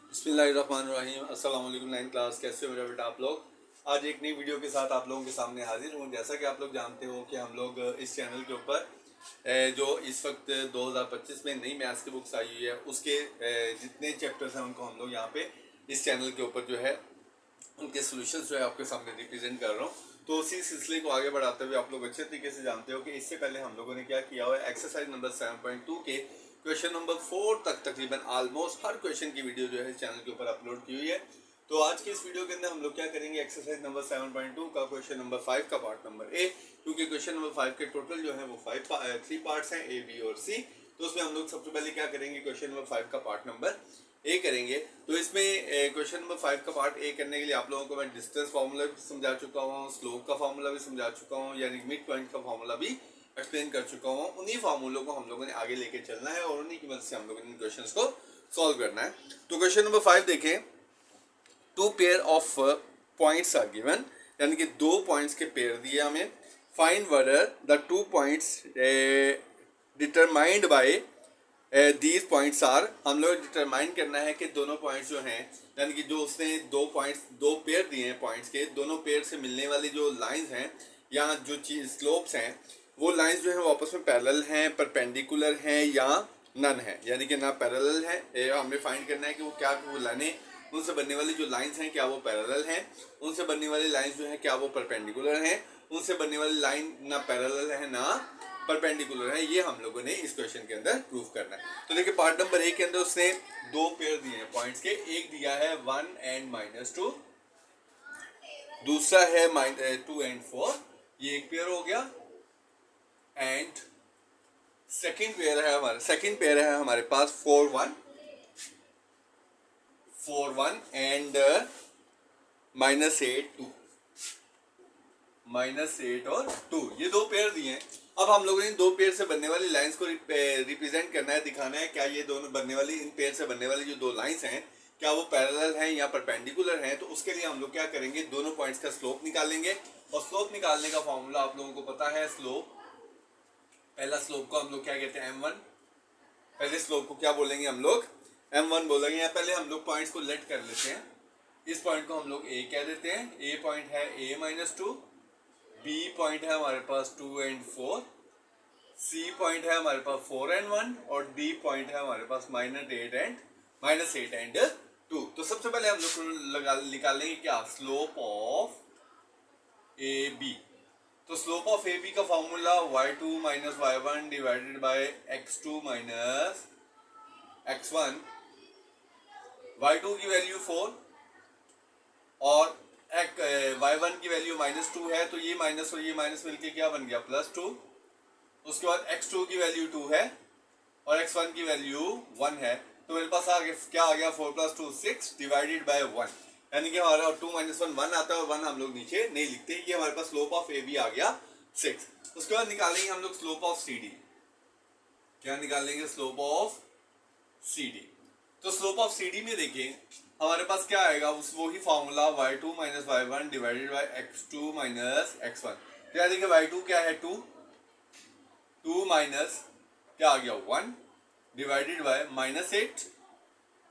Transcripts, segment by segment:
बिस्मिल्लाहिर्रहमानिर्रहीम। अस्सलाम वालेकुम 9th क्लास, कैसे हो मेरा बेटा आप लोग। आज एक नई वीडियो के साथ आप लोगों के सामने हाजिर हूँ। जैसा कि आप लोग जानते हो कि हम लोग इस चैनल के ऊपर जो इस वक्त 2025 में नई मैथ्स की बुक्स आई हुई है उसके जितने चैप्टर्स हैं उनको हम लोग यहाँ पे इस चैनल के ऊपर जो है उनके सोल्यूशंस जो है आपके सामने रिप्रेजेंट कर रहा हूँ। तो उसी सिलसिले को आगे बढ़ाते हुए आप लोग अच्छे तरीके से जानते हो कि इससे पहले हम लोगों ने क्या किया हुआ है। एक्सरसाइज नंबर 7.2 के क्वेश्चन नंबर 4 तक तकरीबन ऑलमोस्ट हर क्वेश्चन की वीडियो जो है चैनल के ऊपर अपलोड की हुई है। तो आज की इस वीडियो के अंदर हम लोग क्या करेंगे, एक्सरसाइज नंबर 7.2 का क्वेश्चन नंबर 5 का पार्ट नंबर ए, क्योंकि क्वेश्चन नंबर 5 के टोटल जो है वो 3 पार्ट्स हैं, ए बी और सी। तो उसमें हम लोग सबसे पहले क्या करेंगे, क्वेश्चन नंबर 5 का पार्ट नंबर ए करेंगे। तो इसमें क्वेश्चन नंबर 5 का पार्ट ए करने के लिए आप लोगों को मैं डिस्टेंस फार्मूला भी समझा चुका हूँ, स्लोप का फार्मूला भी समझा चुका हूँ, यानी मिड पॉइंट का फार्मूला भी एक्सप्लेन कर चुका हूँ। उन्हीं फार्मूलों को हम लोगों ने आगे लेके चलना है और उन्हीं की मदद से हम लोगों ने इन क्वेश्चंस को सॉल्व करना है। तो क्वेश्चन नंबर 5 देखें। 2 pair of points are given, यानी कि 2 पॉइंट्स के पेयर दिए हमें। Find whether the 2 points determined by these points are, हम लोग डिटरमाइन करना है कि दोनों पॉइंट्स जो हैं, यानी कि जो उसने 2 पॉइंट्स 2 पेयर दिए हैं पॉइंट्स के, दोनों पेयर से मिलने वाली जो लाइंस हैं या जो चीज स्लोप्स हैं, वो लाइंस जो है वो आपस में पैरेलल हैं, परपेंडिकुलर हैं या नन है, यानी कि ना पैरेलल है। हमें फाइंड करना है कि वो क्या वो लाइनें, उनसे बनने वाली जो लाइंस हैं क्या वो पैरेलल हैं, उनसे बनने वाली लाइंस जो है क्या वो परपेंडिकुलर हैं, उनसे बनने वाली लाइन ना पैरेलल है ना परपेंडिकुलर है। ये हम लोगों ने इस क्वेश्चन के अंदर प्रूव करना है। तो देखिए पार्ट नंबर ए के अंदर उसने 2 पेयर दिए हैं पॉइंट्स के, एक दिया है 1 एंड -2, दूसरा है 2 एंड 4, ये एक पेयर हो गया। एंड सेकंड पेयर है हमारे पास 4 1 एंड -8 और 2, ये 2 पेयर दिए हैं। अब हम लोगों ने इन 2 पेयर से बनने वाली लाइंस को रिप्रेजेंट करना है, दिखाना है क्या ये दोनों बनने वाली, इन पेयर से बनने वाली जो 2 लाइंस हैं क्या वो पैरेलल हैं या परपेंडिकुलर हैं। तो उसके लिए हम लोग क्या करेंगे, दोनों पॉइंट्स का स्लोप निकालेंगे। और स्लोप निकालने का फॉर्मूला आप लोगों को पता है। स्लोप, पहला स्लोप को हम लोग क्या कहते हैं, m1। पहले स्लोप को क्या बोलेंगे हम लोग, m1 बोलेंगे। या पहले हम लोग पॉइंट्स को लेट कर लेते हैं। इस पॉइंट को हम लोग a कह देते हैं, a पॉइंट है a-2, B पॉइंट है हमारे पास 2 एंड 4, C पॉइंट है हमारे पास 4 एंड 1 और D पॉइंट है हमारे पास -8 एंड 2। तो सबसे पहले हम लोग निकालेंगे क्या, स्लोप ऑफ AB। तो स्लोप ऑफ AB का formula y2 - y1 divided by x2 minus x1। y2 की वैल्यू 4 और y1 की वैल्यू -2 है, तो ये माइनस और ये माइनस मिलके क्या बन गया, +2। उसके बाद x2 की वैल्यू 2 है और x1 की वैल्यू 1 है, तो मेरे पास आगे क्या आ गया, 4 + 2 6 डिवाइडेड बाय 1, यानी कि हमारा 2 - 1 1 आता है और 1 हम लोग नीचे नहीं लिखते। ये हमारे पास स्लोप ऑफ ए बी आ गया 6। उसके बाद निकालेंगे हम लोग स्लोप ऑफ सी डी। क्या निकालेंगे, स्लोप ऑफ सी डी। तो स्लोप ऑफ सी डी में देखिए हमारे पास क्या आएगा, उस वही formula y2 - y1 divided by x2 minus x1। क्या देखिए y2 क्या है, 2 माइनस क्या आ गया 1 डिवाइडेड बाय -8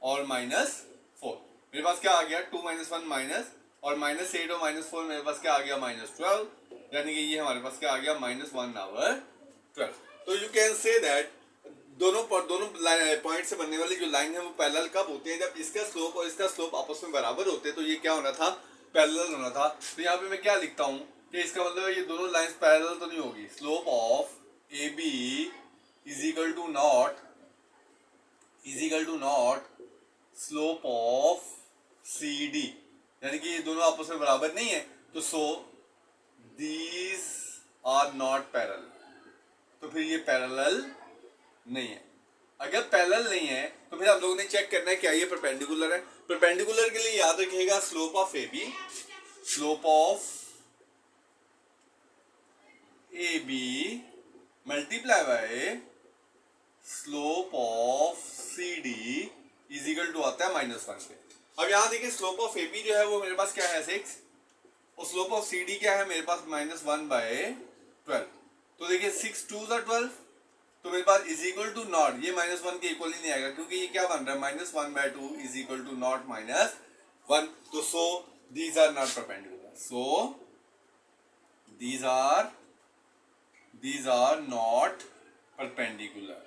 और -4। मेरे पास क्या आ गया, 2 - 1 माइनस और -8 और -4 मेरे पास क्या आ गया, -12, यानी कि ये हमारे पास क्या आ गया, -1/12। तो यू कैन से दैट दोनों पॉइंट से बनने वाली जो लाइन है वो पैरेलल कब होते हैं, जब इसका स्लोप और इसका स्लोप आपस में बराबर होते हैं। तो ये क्या होना था, पैरेलल होना था। तो यहाँ पे मैं क्या लिखता हूँ कि इसका मतलब ये दोनों लाइंस पैरेलल तो नहीं होगी। Slope of A B is equal to not slope of C D, यानी कि ये दोनों आपस में बराबर नहीं है। तो so these are not parallel, तो फिर ये पैरेलल नहीं है। अगर पैरेलल नहीं है तो फिर आप लोगों ने चेक करना है क्या ये परपेंडिकुलर है। परपेंडिकुलर के लिए याद रखिएगा slope of A B multiply by slope of C D is equal to आता है -1 पे। अब यहाँ देखिए स्लोप ऑफ ए बी जो है वो मेरे पास क्या है 6 और स्लोप ऑफ सी डी क्या है मेरे पास -1/12। तो देखिए 6 2 12, तो मेरे पास इज इक्वल टू नॉट, ये -1 के इक्वल ही नहीं आएगा क्योंकि ये क्या बन रहा है -1/2 इज इक्वल टू नॉट -1। तो so these are not perpendicular, so these are not perpendicular।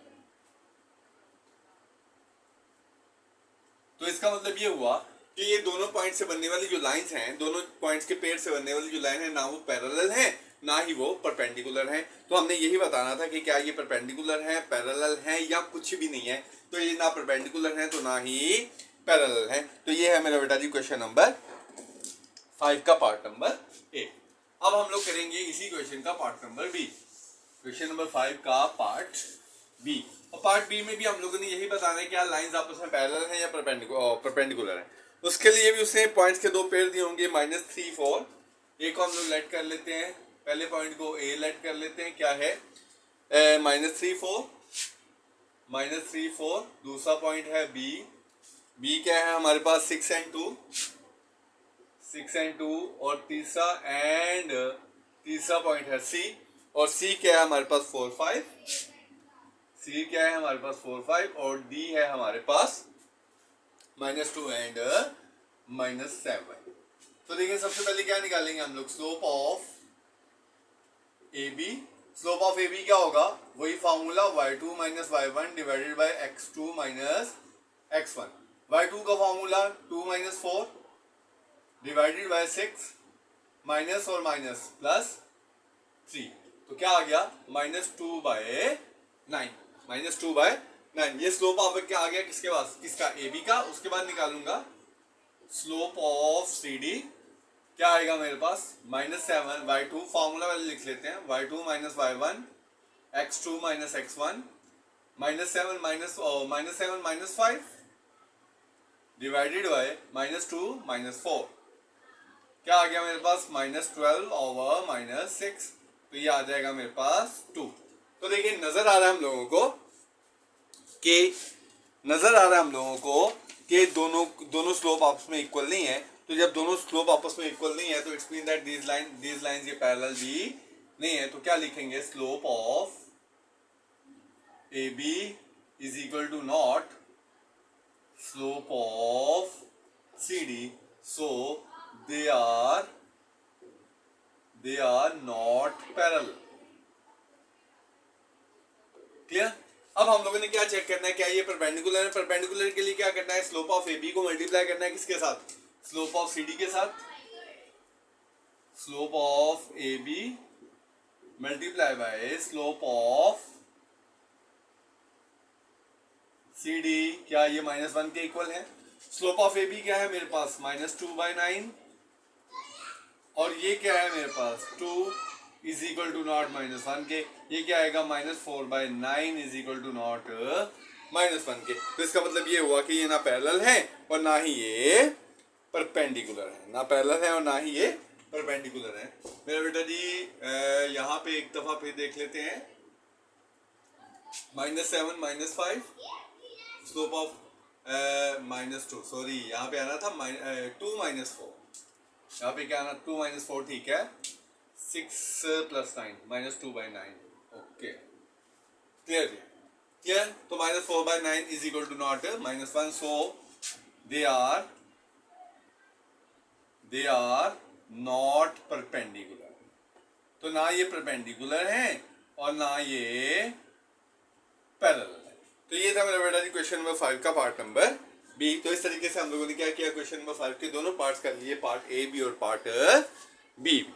तो इसका मतलब ये हुआ कि ये दोनों पॉइंट से बनने वाली जो लाइंस हैं, दोनों पॉइंट्स के पेयर से बनने वाली जो लाइन है, ना वो पैरेलल है ना ही वो परपेंडिकुलर है। तो हमने यही बताना था कि क्या ये परपेंडिकुलर है, पैरेलल है या कुछ भी नहीं है। तो ये ना परपेंडिकुलर है तो ना ही पैरेलल है। तो ये है मेरा बेटा जी क्वेश्चन नंबर 5 का पार्ट नंबर ए। अब हम लोग करेंगे इसी क्वेश्चन का part number B, question number 5 का पार्ट बी। और पार्ट बी में भी हम लोगों ने यही बताना है क्या लाइंस आपस में पैरेलल हैं या परपेंडिकुलर हैं। उसके लिए भी उसने पॉइंट्स के दो पेयर दिए होंगे -3, 4। एक को हम लोग लेट कर लेते हैं, पहले पॉइंट को ए लेट कर लेते हैं, क्या है -3, 4। दूसरा पॉइंट है बी, बी क्या है हमारे पास 6 and 2, और तीसरा पॉइंट है सी, और सी क्या है हमारे पास 4, 5। सी क्या है हमारे पास 4, 5, और डी है हमारे पास -2 and -7। तो देखिए सबसे पहले क्या निकालेंगे हम लोग, slope of A B. Slope of A B क्या होगा, वही formula y2 - y1 divided by x2 - x1। y2 का फॉर्मूला 2 - 4 डिवाइडेड बाय 6 माइनस और माइनस प्लस 3। तो क्या आ गया -2/9। ये स्लोप ऑफ क्या आ गया किसके पास, किसका, ए बी का। उसके बाद निकालूंगा स्लोप ऑफ सी डी, क्या आएगा मेरे पास -7 y2, फॉर्मूला वाले लिख लेते हैं, y2 - y1 x2 - x1 -7 -5 divided by -2 - 4। क्या आ गया मेरे पास -12/6। तो ये आ जाएगा मेरे पास 2। तो देखिए नजर आ रहा है हम लोगों को कि दोनों स्लोप आपस में इक्वल नहीं है। तो जब दोनों स्लोप आपस में इक्वल नहीं है तो it's mean that these lines ये पैरेलल भी नहीं है। तो क्या लिखेंगे, slope of A B is equal to not slope of C D, so they are not parallel। Clear. अब हम लोगों ने क्या चेक करना है, क्या ये परपेंडिकुलर है। परपेंडिकुलर के लिए क्या करना है, स्लोप ऑफ ए बी को मल्टीप्लाई करना है किसके साथ, स्लोप ऑफ सी डी के साथ। Slope of A B multiply by slope of C D, क्या ये -1 के इक्वल है। स्लोप ऑफ ए बी क्या है मेरे पास -2/9, और ये क्या है मेरे पास 2 इज इक्वल टू नॉट -1 के। ये क्या आएगा -4/9 इज इक्वल टू नॉट -1 के। तो इसका मतलब ये हुआ कि ये ना पैरेलल है और ना ही ये परपेंडिकुलर है, ना पैरेलल है और ना ही ये परपेंडिकुलर है। मेरा बेटा जी यहाँ पे एक दफा फिर देख लेते हैं, -7 -5 स्लोप ऑफ -2, सॉरी यहाँ पे आना था 2 - 4, यहाँ पे क्या आना 2 - 4, ठीक है। 6 + 9 -2/9। Okay clear. तो -4/9 is equal to not -1। So they are not perpendicular. तो ना ये परपेंडिकुलर है और ना ये पैरेलल है। तो ये था मेरा बेटा जी क्वेश्चन नंबर 5 का पार्ट नंबर बी। तो इस तरीके से हम लोगों ने क्या किया, क्वेश्चन नंबर 5 के दोनों पार्ट्स कर लिए, पार्ट ए बी और पार्ट बी।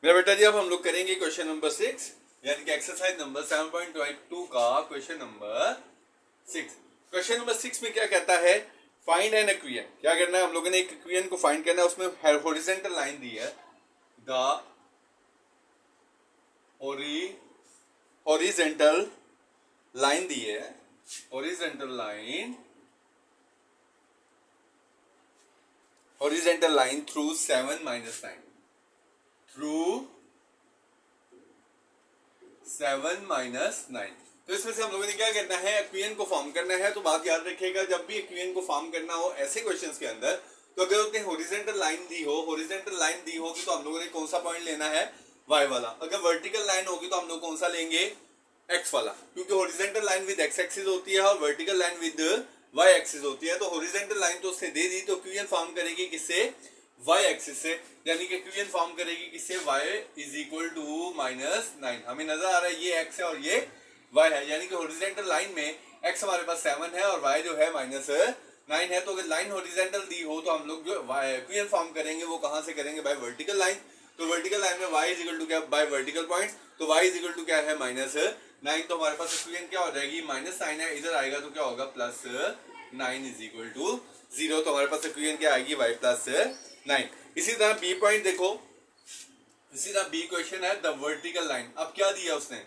मेरा बेटा जी अब हम लोग करेंगे क्वेश्चन नंबर 6, यानी कि एक्सरसाइज नंबर 7.2 का क्वेश्चन नंबर 6। क्वेश्चन नंबर 6 में क्या कहता है, फाइंड एन इक्वेशन। क्या करना है हम लोगों ने, एक इक्वेशन को फाइंड करना है। उसमें हॉरिजॉन्टल लाइन दी है, द हॉरिजॉन्टल लाइन दी है, हॉरिजॉन्टल लाइन थ्रू 7 - 9, थ्रू 7 - 9। तो इसमें से हम लोगों ने क्या करना है, इक्वेशन को फॉर्म करना है। तो बात याद रखिएगा, जब भी इक्वेशन को फॉर्म करना हो ऐसे क्वेश्चंस के अंदर, तो अगर उसने हॉरिजॉन्टल लाइन दी होगी तो हम लोगों ने कौन सा पॉइंट लेना है, वाई वाला। अगर वर्टिकल लाइन होगी तो हम लोग कौन सा लेंगे, एक्स वाला, क्योंकि horizontal line with x axis होती है और vertical line with y axis होती है। तो हॉरिजॉन्टल लाइन तो उसने दे दी, तो क्यूएन फॉर्म करेगी किससे, वाई एक्सिस से, यानी कि क्यूएन फॉर्म करेगी किससे, वाई इज इक्वल टू -9। हमें नजर आ रहा है ये एक्स है और ये वाई है, यानी कि हॉरिजॉन्टल लाइन में एक्स हमारे पास 7 है और वाई जो है -9 है। तो अगर लाइन हॉरिजॉन्टल दी हो तो हम लोग जो क्यूएन फॉर्म करेंगे वो कहां से करेंगे, बाय वर्टिकल लाइन। तो वर्टिकल लाइन में y इज इक्वल टू क्या, बाय वर्टिकल पॉइंट्स, तो y इज इक्वल टू क्या है, -9। तो हमारे पास इक्वेशन क्या हो जाएगी, -9 है, इधर आएगा तो क्या होगा, +9 इज इक्वल टू 0। तो हमारे पास इक्वेशन क्या आएगी, y +9। इसी तरह बी पॉइंट देखो, इसी तरह बी क्वेश्चन है द वर्टिकल लाइन। अब क्या दिया उसने,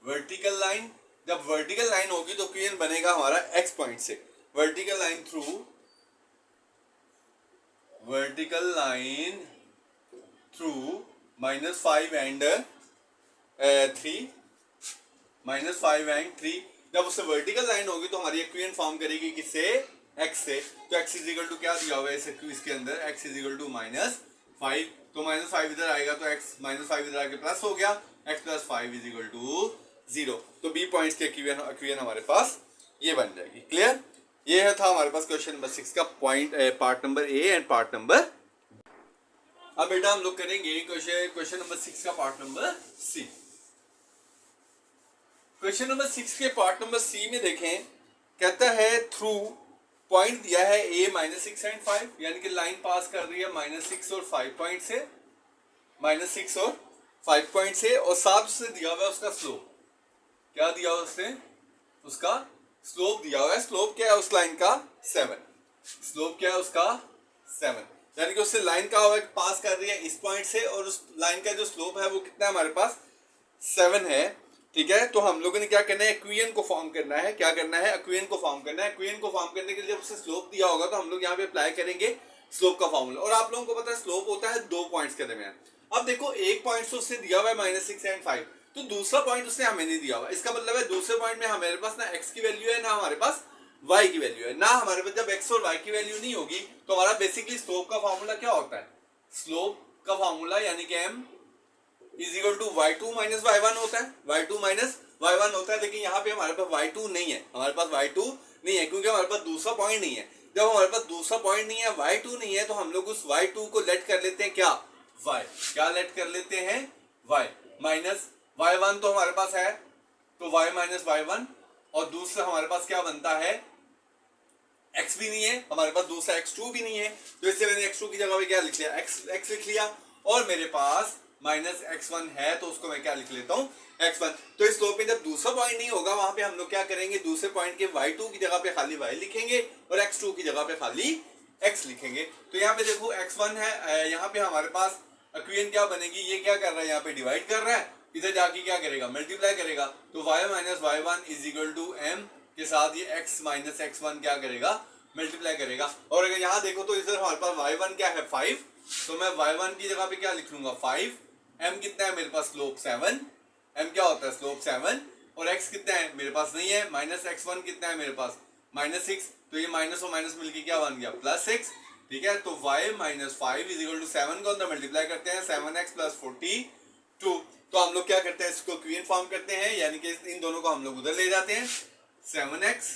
वर्टिकल लाइन, जब वर्टिकल लाइन होगी तो क्वेश्चन बनेगा हमारा x पॉइंट से, vertical line through, vertical line through -5 and 3, -5 and 3। जब उससे वर्टिकल लाइन होगी तो हमारी इक्वेशन फॉर्म करेगी किससे, x से। तो x इज इक्वल टू क्या दिया हुआ है इस इसके अंदर, x इज इक्वल टू -5। तो -5 इधर आएगा तो x -5 इधर आके प्लस हो गया, x + 5 इज इक्वल टू 0। तो बी पॉइंट्स के इक्वेशन हमारे पास ये बन जाएगी। क्लियर, ये था हमारे पास क्वेश्चन नंबर 6 का point, part number A and part number. अब बेटा हम लोग करेंगे क्वेश्चन नंबर 6 का part number C. Question number 6 के पार्ट नंबर सी में देखें, कहता है थ्रू, पॉइंट दिया है a -6 एंड 5, यानी कि लाइन पास कर रही है -6 और 5 पॉइंट से, -6 और 5 पॉइंट से, और साथ से दिया हुआ है उसका स्लोप। क्या दिया हुआ उसने, उसका स्लोप दिया हुआ है। स्लोप क्या है उस लाइन का, 7। स्लोप क्या है उसका, 7, यानी कि उससे लाइन का पास कर रही है इस पॉइंट से, और उस लाइन का जो स्लोप है वो कितना है हमारे पास, 7 है। ठीक है, तो हम लोगों ने क्या करना है, इक्वेशन को फॉर्म करना है। क्या करना है, इक्वेशन को फॉर्म करना है। इक्वेशन को फॉर्म करने के लिए जब उसे स्लोप दिया होगा तो हम लोग यहाँ पे अप्लाई करेंगे स्लोप का फॉर्मूला। और आप लोगों को पता है स्लोप होता है 2 पॉइंट्स के दरमियान। अब देखो एक पॉइंट से उसने दिया हुआ है -6 एंड 5, तो दूसरा पॉइंट उसने हमें नहीं दिया हुआ। इसका मतलब है दूसरे पॉइंट में हमारे पास ना x की वैल्यू है ना हमारे पास y की वैल्यू है। ना हमारे पास जब x और y की वैल्यू नहीं होगी तो हमारा बेसिकली स्लोप का फॉर्मूला क्या होता है, स्लोप का फॉर्मूला यानी कि m is equal to y2 - y1 होता है, y2 - y1 होता है। लेकिन यहाँ पे हमारे पास y2 नहीं है, हमारे पास y2 नहीं है क्योंकि हमारे पास दूसरा पॉइंट नहीं है। जब हमारे पास दूसरा पॉइंट नहीं है, y2 नहीं है, तो हम लोग उस y2 को लेट कर लेते हैं क्या, y। क्या लेट कर लेते हैं, y माइनस y1 तो हमारे पास है, तो y - y1, और दूसरा हमारे पास क्या बनता है, x भी नहीं है हमारे पास, दूसरा x2 भी नहीं है। तो इससे मैंने x2 की जगह पे क्या लिख लिया, x लिख लिया, और मेरे पास -x1 है तो उसको मैं क्या लिख लेता हूँ, x1। तो इस स्लोप में जब दूसरा पॉइंट नहीं होगा वहां पे हम लोग क्या करेंगे, दूसरे पॉइंट के y2 की जगह पे खाली y लिखेंगे और x2 की जगह पे खाली x लिखेंगे। तो यहाँ पे देखो x1 है, यहाँ पे हमारे पास इक्वेशन क्या बनेगी, ये क्या कर रहा है, यहाँ पे डिवाइड कर रहा है, इधर जाके क्या करेगा, मल्टीप्लाई करेगा। तो y - y1 is equal to m के साथ ये x - x1 क्या करेगा, मल्टीप्लाई करेगा। और अगर यहाँ देखो तो इधर हमारे पास y1 क्या है, 5, तो मैं y1 की जगह पे क्या लिख लूंगा, 5। m कितना है मेरे पास, स्लोप 7, m क्या होता है, स्लोप 7, और x कितना है मेरे पास नहीं है, -x1 कितना है मेरे पास, -6, तो ये माइनस और माइनस मिलके क्या बन गया, +6। ठीक है, तो y - 5 इज इक्वल टू 7 को अंदर मल्टीप्लाई करते हैं, 7x + 42। तो हम लोग क्या करते हैं, इसको इक्वेशन फॉर्म करते हैं, यानी कि इन दोनों को हम लोग उधर ले जाते हैं, 7x,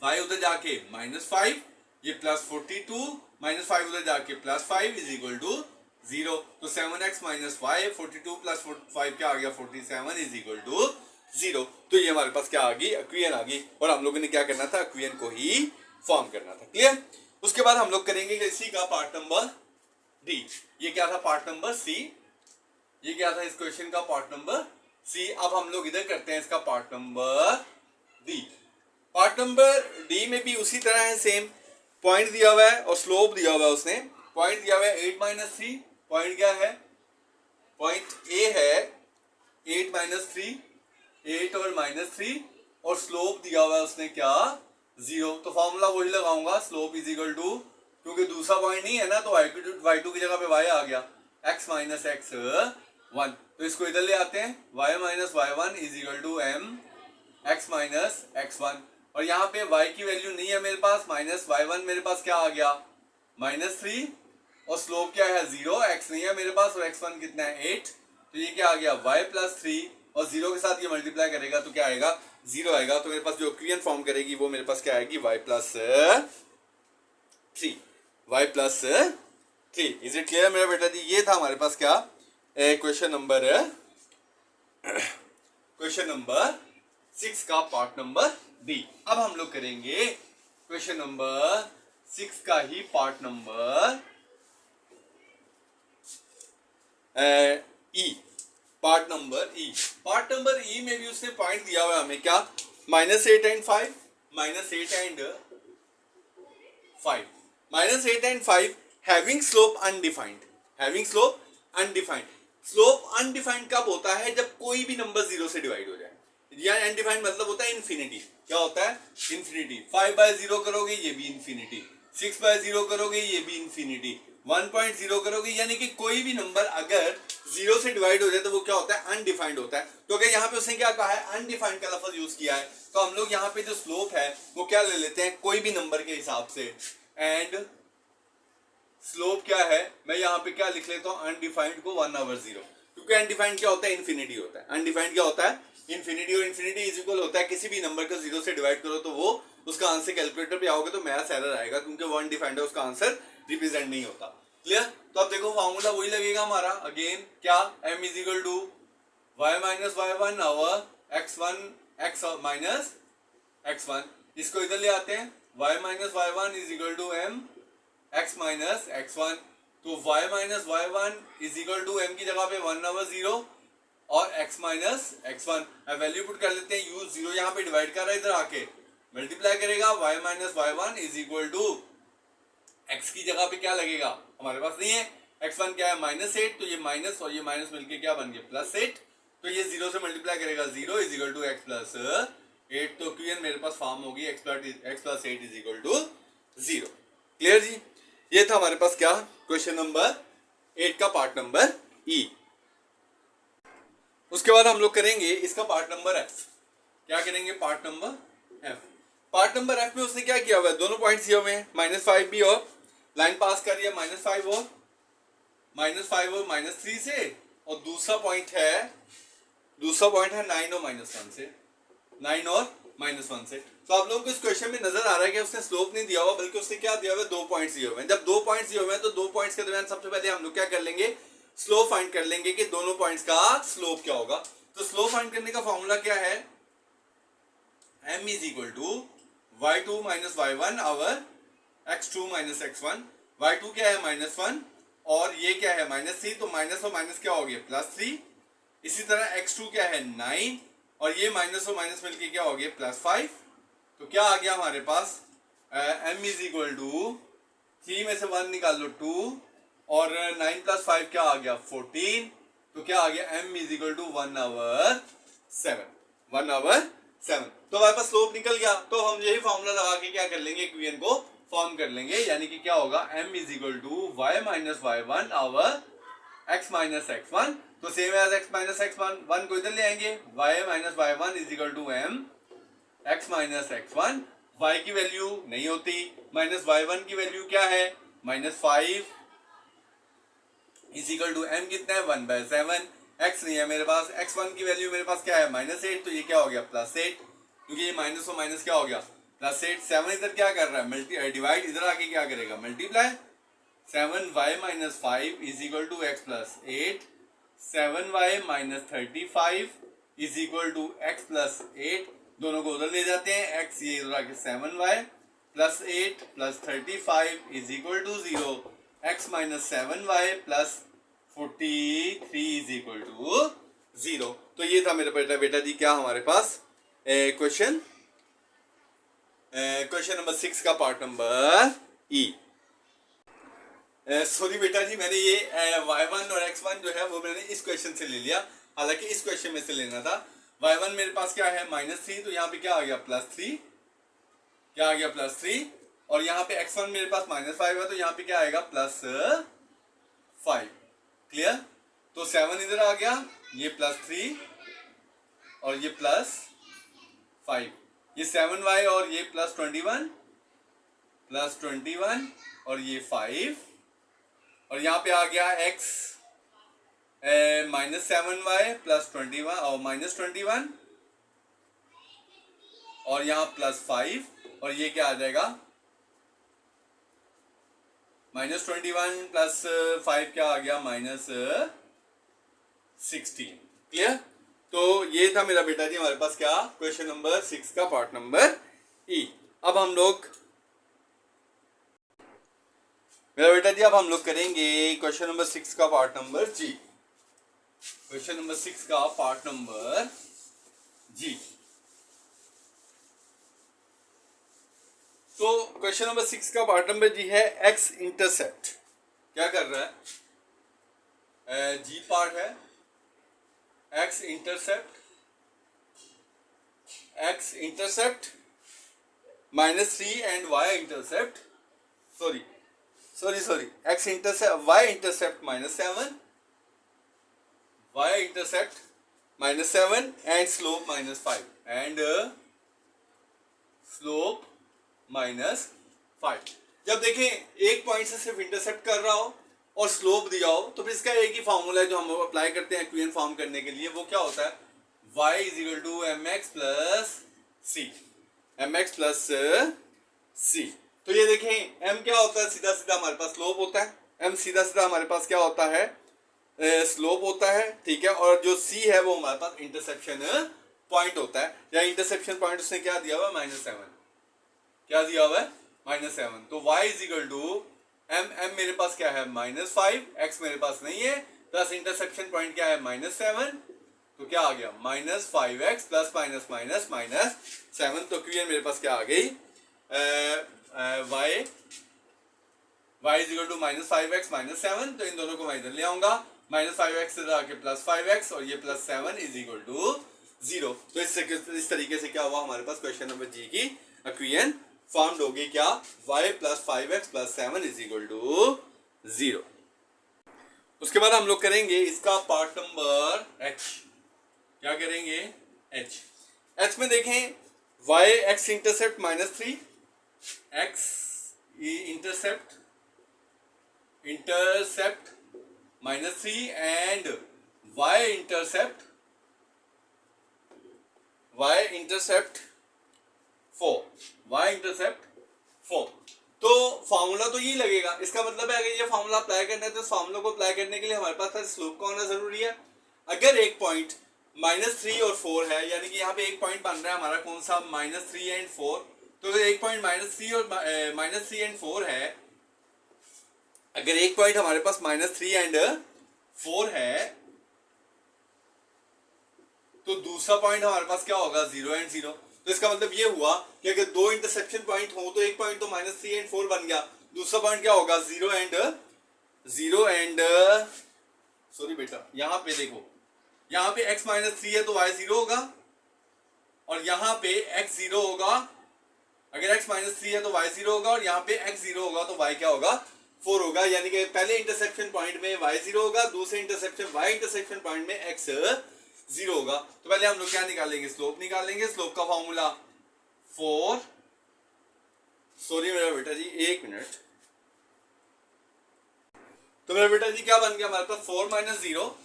y उधर जाके -5, ये +42, -5 उधर जाके +5 इज इक्वल टू 0। तो 7x - y, 42 + 5 क्या आ गया, 47 इज इक्वल टू 0। तो ये हमारे पास क्या आ गई, इक्वेशन आ गई, और हम लोगों ने क्या करना था, इक्वेशन को ही फॉर्म करना था। क्लियर, उसके बाद हम लोग करेंगे इसी का पार्ट नंबर डी। ये क्या था, पार्ट नंबर सी, ये क्या था इस क्वेश्चन का पार्ट नंबर सी। अब हम लोग इधर करते हैं इसका part number D. Part number D में भी उसी तरह है, सेम पॉइंट दिया हुआ है और स्लोप दिया हुआ है। उसने पॉइंट दिया हुआ है 8 - 3, पॉइंट क्या है, पॉइंट ए है 8 - 3, 8 और -3, और स्लोप दिया हुआ है उसने क्या, 0। तो फॉर्मूला वही लगाऊंगा, स्लोप इज इक्वल टू, क्योंकि दूसरा पॉइंट नहीं है ना, तो y2 की जगह पे y आ गया, x - x1। तो इसको इधर ले आते हैं, y - y1 is equal to m x - x1, और यहाँ पे y की वैल्यू नहीं है मेरे पास, -y1 मेरे पास क्या आ गया, -3, और स्लोप क्या है 0, x नहीं है मेरे पास, और x1 कितना है 8, तो ये क्या आ गया y प्लस 3 और 0 के साथ ये मल्टीप्लाई करेगा तो क्या आएगा 0 आएगा। तो मेरे पास जो इक्वेशन फॉर्म करेगी वो मेरे पास क्या आएगी y plus 3 y plus 3। Is it clear मेरा बेटा जी? ये था हमारे पास क्या क्वेश्चन नंबर 6 का पार्ट नंबर डी। अब हम लोग करेंगे क्वेश्चन नंबर 6 का ही part number E. Part number E में भी उसने पॉइंट दिया हुआ है हमें क्या -8 and 5 having slope undefined. Slope undefined कब होता है? जब कोई भी नंबर 0 से डिवाइड हो जाए। या अनडिफाइंड मतलब होता है इन्फिनिटी। क्या होता है? इन्फिनिटी। 5/0 करोगे ये भी इन्फिनिटी, 6/0 करोगे ये भी इन्फिनिटी, 1.0 करोगे, यानी कि कोई भी नंबर अगर 0 से डिवाइड हो जाए तो वो क्या होता है? अनडिफाइंड होता है। तो अगर यहाँ पे उसने क्या कहा है? अनडिफाइंड का लफ्ज यूज किया है, तो हम लोग यहाँ पे जो स्लोप है वो क्या ले लेते हैं? कोई भी नंबर के हिसाब से। एंड स्लोप क्या है? मैं यहाँ पे क्या लिख लेता हूँ? अनडिफाइंड को 1/0, क्योंकि अनडिफाइंड क्या होता है? इन्फिनिटी होता है। अनडिफाइंड क्या होता है? इन्फिनिटी। और इन्फिनिटी इज इक्वल होता है किसी भी नंबर को 0 से डिवाइड करो तो वो उसका आंसर कैलकुलेटर पे आओगे तो मैथ्स एरर आएगा, क्योंकि वो अनडिफाइंड है, उसका आंसर रिप्रेजेंट नहीं होता। क्लियर? तो अब देखो फॉर्मूला वही लगेगा हमारा अगेन, क्या? m is equal to y minus y1 over x minus x1। इसको इधर ले आते हैं, y minus y1 is equal to m x minus x1। तो y minus y1 is equal to m की जगह पे 1/0 और x माइनस x1। अब वैल्यू पुट कर लेते हैं, यूज 0 यहाँ पे डिवाइड कर रहा है, इधर आके मल्टीप्लाई करेगा, y minus y1 is equal to x की जगह पे क्या लगेगा? हमारे पास नहीं है, x1 क्या है? -8, तो ये माइनस और ये माइनस मिलके क्या बन गया? +8। तो ये 0 से मल्टीप्लाई करेगा, 0 is equal to x plus 8। तो क्वेश्चन मेरे पास फॉर्म होगी x plus 8 is equal to 0। Clear जी? ये था हमारे पास क्या क्वेश्चन नंबर 8 का पार्ट नंबर ई। उसके बाद हम लोग करेंगे इसका पार्ट नंबर एफ। क्या करेंगे? Part number F. Part number F में उसने क्या किया हुआ है? दोनों पॉइंट्स दिए हुए हैं, -5 भी और लाइन पास कर दिया -5 और -3 से, और दूसरा पॉइंट है 9 और -1 से, 9 और -1 से। तो आप लोगों को इस क्वेश्चन में नजर आ रहा है कि उसने स्लोप नहीं दिया हुआ, बल्कि उसने क्या दिया हुआ है? 2 पॉइंट्स दिए हुए हैं। जब 2 पॉइंट्स दिए हुए हैं तो 2 पॉइंट्स के दरमियान सबसे पहले हम लोग क्या कर लेंगे? स्लोप फाइंड कर लेंगे कि दोनों पॉइंट्स का स्लोप क्या होगा। तो स्लोप फाइंड करने का फॉर्मूला क्या है? m is equal to y2 minus y1 over x2 minus x1। y2 क्या है? -1 और ये क्या है? -3। तो माइनस और माइनस क्या हो गया? +3। इसी तरह x2 क्या है? 9 और ये माइनस और माइनस मिलके क्या हो गया? +5। तो क्या आ गया हमारे पास? m इज इक्वल टू 3 में से 1 निकाल लो 2 और 9 + 5 क्या आ गया? 14। तो क्या आ गया? m is equal to 1/7। तो हमारे पास स्लोप निकल गया। तो हम यही फॉर्मूला लगा के क्या कर लेंगे? इक्वेशन को फॉर्म कर लेंगे, यानी कि क्या होगा? m is equal to y minus y1 over x minus x1। तो same as x minus x1, 1 को इधर ले आएंगे, y minus y1 is equal to m x minus x1। y की वैल्यू नहीं होती, माइनस y1 की वैल्यू क्या है? -5 इज इक्वल टू m कितना है? 1/7। x नहीं है मेरे पास, x1 की वैल्यू मेरे पास क्या है? -8। तो ये क्या हो गया? +8, क्योंकि ये माइनस और माइनस क्या हो गया? +8। 7 इधर क्या कर रहा है? डिवाइड, इधर आके क्या करेगा? Multiply. 7y minus 5 is equal to x plus 8। 7y minus 35 is equal to x plus 8। दोनों को उधर ले जाते हैं, x ये इधर आके 7y plus 8 plus 35 is equal to 0। x minus 7y plus 43 is equal to 0। तो ये था मेरे बेटा जी क्या हमारे पास क्वेश्चन नंबर 6 का पार्ट नंबर ई। सॉरी बेटा जी, मैंने ये y1 और x1 जो है वो मैंने इस क्वेश्चन से ले लिया, हालांकि इस क्वेश्चन में से लेना था। y1 मेरे पास क्या है? -3, तो यहाँ पे क्या आ गया? +3। क्या आ गया? +3। और यहाँ पे x1 मेरे पास -5 है, तो यहाँ पे क्या आएगा? +5। क्लियर? तो 7 इधर आ गया, ये +3 और ये +5, ये 7y और ये +21 और ये 5, और यहाँ पे आ गया x -7y प्लस 21 और -21 और यहाँ +5 और ये क्या आ जाएगा -21 प्लस 5 क्या आ गया -16। क्लियर। तो ये था मेरा बेटा जी हमारे पास क्या क्वेश्चन नंबर 6 का पार्ट नंबर ई। अब हम लोग मेरा बेटा जी अब हम लोग करेंगे क्वेश्चन नंबर 6 का पार्ट नंबर जी। क्वेश्चन नंबर 6 का पार्ट नंबर जी। तो क्वेश्चन नंबर 6 का पार्ट नंबर जी है एक्स इंटरसेप्ट क्या कर रहा है, जी पार्ट है x intercept -3 and y intercept sorry x intercept y intercept -7 y intercept -7 and slope -5 and slope -5। जब देखें एक पॉइंट से सिर्फ इंटरसेप्ट कर रहा हो और स्लोप दिया हो तो फिर इसका एक ही फॉर्मूला है जो हम अप्लाई करते हैं इक्वेशन फॉर्म करने के लिए, वो क्या होता है y = mx प्लस c। तो ये देखें m क्या होता है, सीधा सीधा हमारे पास स्लोप होता है, m सीधा सीधा हमारे पास क्या होता है स्लोप होता है, ठीक है। और जो c है वो हमारे पास इंटरसेप्शन पॉइंट होता है, या इंटरसेप्शन पॉइंट उसने क्या दिया हुआ है -7, क्या दिया हुआ है -7। तो y = m मेरे पास क्या है -5, x मेरे पास नहीं है, प्लस इंटरसेप्शन पॉइंट क्या है -7, तो क्या आ गया -5x प्लस -7। तो क्लियर मेरे पास क्या आ गई y = -5x -7। तो इन दोनों को मैं इधर ले आऊंगा, -5x इधर आके +5x और ये +7 = 0। तो इस तरीके से क्या हुआ हमारे पास क्वेश्चन नंबर जी की इक्वेशन फॉर्म्ड होगी क्या y + 5x + 7 = 0। उसके बाद हम लोग करेंगे इसका पार्ट नंबर h। क्या करेंगे h में देखें y x intercept -3 x intercept -3 and y intercept 4। तो फॉर्मूला तो यही लगेगा, इसका मतलब है अगर ये फॉर्मूला अप्लाई करना है तो इस फॉर्मूला को अप्लाई करने के लिए हमारे पास स्लोप का होना जरूरी है। अगर एक पॉइंट -3 और 4 है, यानी कि यहाँ पे एक पॉइंट बन रहा है हमारा कौन सा -3 एंड 4, तो एक पॉइंट -3 एंड 4 है, अगर एक पॉइंट हमारे पास -3 एंड 4 है तो दूसरा पॉइंट हमारे पास क्या होगा 0 एंड 0। तो इसका मतलब ये हुआ कि अगर दो इंटरसेक्शन पॉइंट हो तो एक पॉइंट तो -3 एंड 4 बन गया, दूसरा पॉइंट क्या होगा 0 एंड सॉरी बेटा यहाँ पे देखो, यहाँ पे x -3 है तो y 0 होगा, और यहाँ पे x 0 होगा। अगर x -3 है तो y 0 होगा, और यहाँ पे x 0 होगा तो y क्या होगा 4 होगा। यानी कि पहले इंटरसेक्शन पॉइंट में y 0 होगा, दूसरे y इंटरसेक्शन पॉइंट में x 0 होगा। तो पहले हम लोग क्या निकालेंगे, स्लोप निकालेंगे। स्लोप का फॉर्मूला 4, सॉरी मेरा बेटा जी एक मिनट, तो मेरा बेटा जी क्या बन गया हमारे पास 4 - 0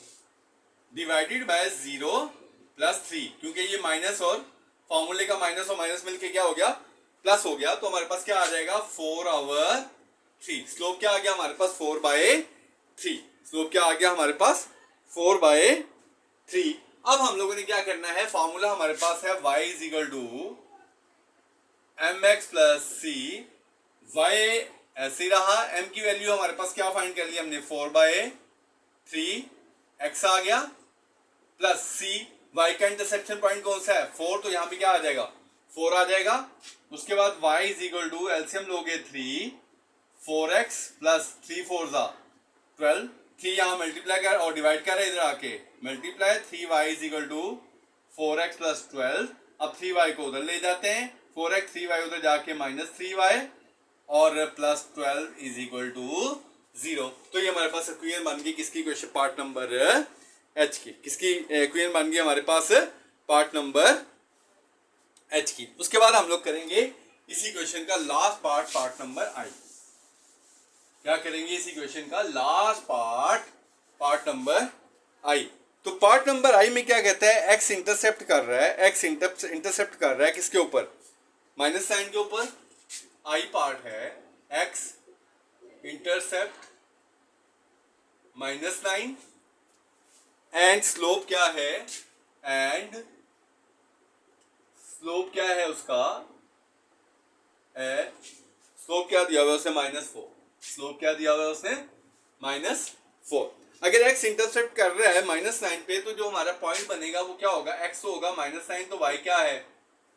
डिवाइडेड बाय 0 + 3, क्योंकि ये माइनस और फॉर्मूले का माइनस और माइनस मिलके क्या हो गया प्लस हो गया। तो हमारे पास क्या आ जाएगा 4/3। स्लोप क्या आ गया हमारे पास 4/3। स्लोप क्या आ गया हमारे पास 4/3। अब हम लोगों ने क्या करना है, फॉर्मूला हमारे पास है y = mx + c। y ऐसे ही रहा, m की वैल्यू हमारे पास क्या फाइंड कर लिया हमने 4/3, x आ गया प्लस c, y का इंटरसेक्शन पॉइंट कौन सा है 4, तो यहाँ पे क्या आ जाएगा 4 आ जाएगा। उसके बाद y = एलसीएम लोगे 3, 4x प्लस 3 4 12, 3 यहाँ मल्टीप्लाई कर और डिवाइड कर इधर आके मल्टीप्लाई 3y = 4x प्लस 12। अब 3y को उधर ले जाते हैं, 4x 3y उधर जाके -3y और प्लस 12 = 0। तो ये हमारे पास इक्वेशन बन गई किसकी, क्वेश्चन पार्ट नंबर h की, किसकी इक्वेशन बन गई हमारे पास पार्ट नंबर h की। उसके बाद हम लोग करेंगे इसी क्वेश्चन का last part, part number i। क्या करेंगे इसी क्वेश्चन का लास्ट पार्ट, पार्ट नंबर आई। तो पार्ट नंबर आई में क्या कहता है, एक्स इंटरसेप्ट कर रहा है, एक्स इंटरसेप्ट कर रहा है किसके ऊपर, माइनस साइन के ऊपर। आई पार्ट है एक्स इंटरसेप्ट -9 एंड स्लोप क्या है, एंड स्लोप क्या है उसका, स्लोप क्या दिया हुआ है उसने, -4। स्लोप क्या दिया हुआ है उसने, -4। अगर x इंटरसेप्ट कर रहा है -9 पे, तो जो हमारा पॉइंट बनेगा वो क्या होगा, x होगा -9, तो y क्या है,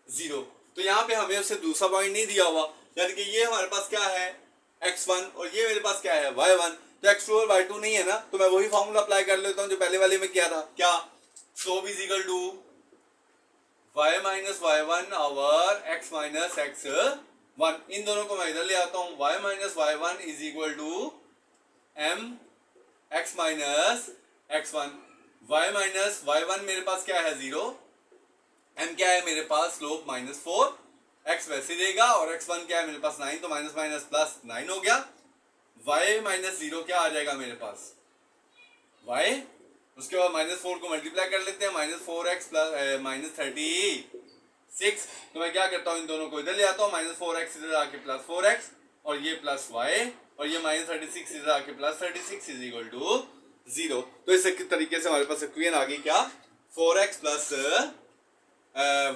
0। तो यहाँ पे हमें उससे दूसरा पॉइंट नहीं दिया हुआ, यानी कि ये हमारे पास क्या है, x1, और ये मेरे पास क्या है, y1। तो x2 और y2 नहीं है ना, तो मैं वही फॉर्मूला अप्लाई कर लेता हूँ जो पहले वाले में किया था, क्या, slope is equal to y minus y1 over x minus x1। इन दोनों को मैं इधर ले आता हूँ, y minus y1 is equal to m x minus x1। y minus y1 मेरे पास क्या है, 0। m क्या है मेरे पास, स्लोप -4। x वैसे देगा, और x1 क्या है मेरे पास, 9, तो माइनस माइनस प्लस 9 हो गया। y माइनस 0 क्या आ जाएगा मेरे पास, y। उसके बाद -4 को मल्टीप्लाई कर लेते हैं, -4x प्लस -36। तो मैं क्या करता हूँ, इन दोनों को इधर ले आता हूँ, -4x इधर आके +4x, और ये प्लस y, और ये -36 इधर आके +36 इज इक्वल टू 0। तो इस तरीके से हमारे पास इक्वेशन आ गई क्या, 4x प्लस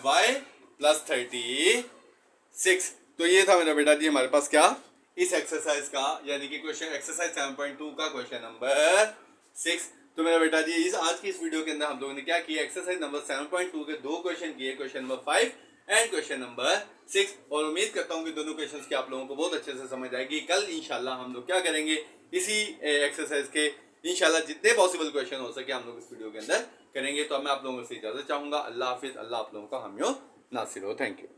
y प्लस 36। तो ये था मेरा बेटा जी हमारे पास क्या, इस एक्सरसाइज का, यानी कि क्वेश्चन एक्सरसाइज 7.2 का क्वेश्चन नंबर 6। तो मेरा बेटा जी आज की इस वीडियो के अंदर हम लोगों ने क्या किया, एक्सरसाइज नंबर 7.2 के 2 क्वेश्चन किए, question number 5 and question number 6। और उम्मीद करता हूँ कि दोनों क्वेश्चंस की आप लोगों को बहुत अच्छे से समझ आएगी। कल इंशाल्लाह हम लोग क्या करेंगे, इसी एक्सरसाइज के इंशाल्लाह जितने पॉसिबल क्वेश्चन हो सके हम लोग इस वीडियो के अंदर करेंगे। तो मैं आप लोगों से इजाजत चाहूंगा। अल्लाह हाफिज, अल्लाह आप लोगों का हामियो नासिर हो। Thank you.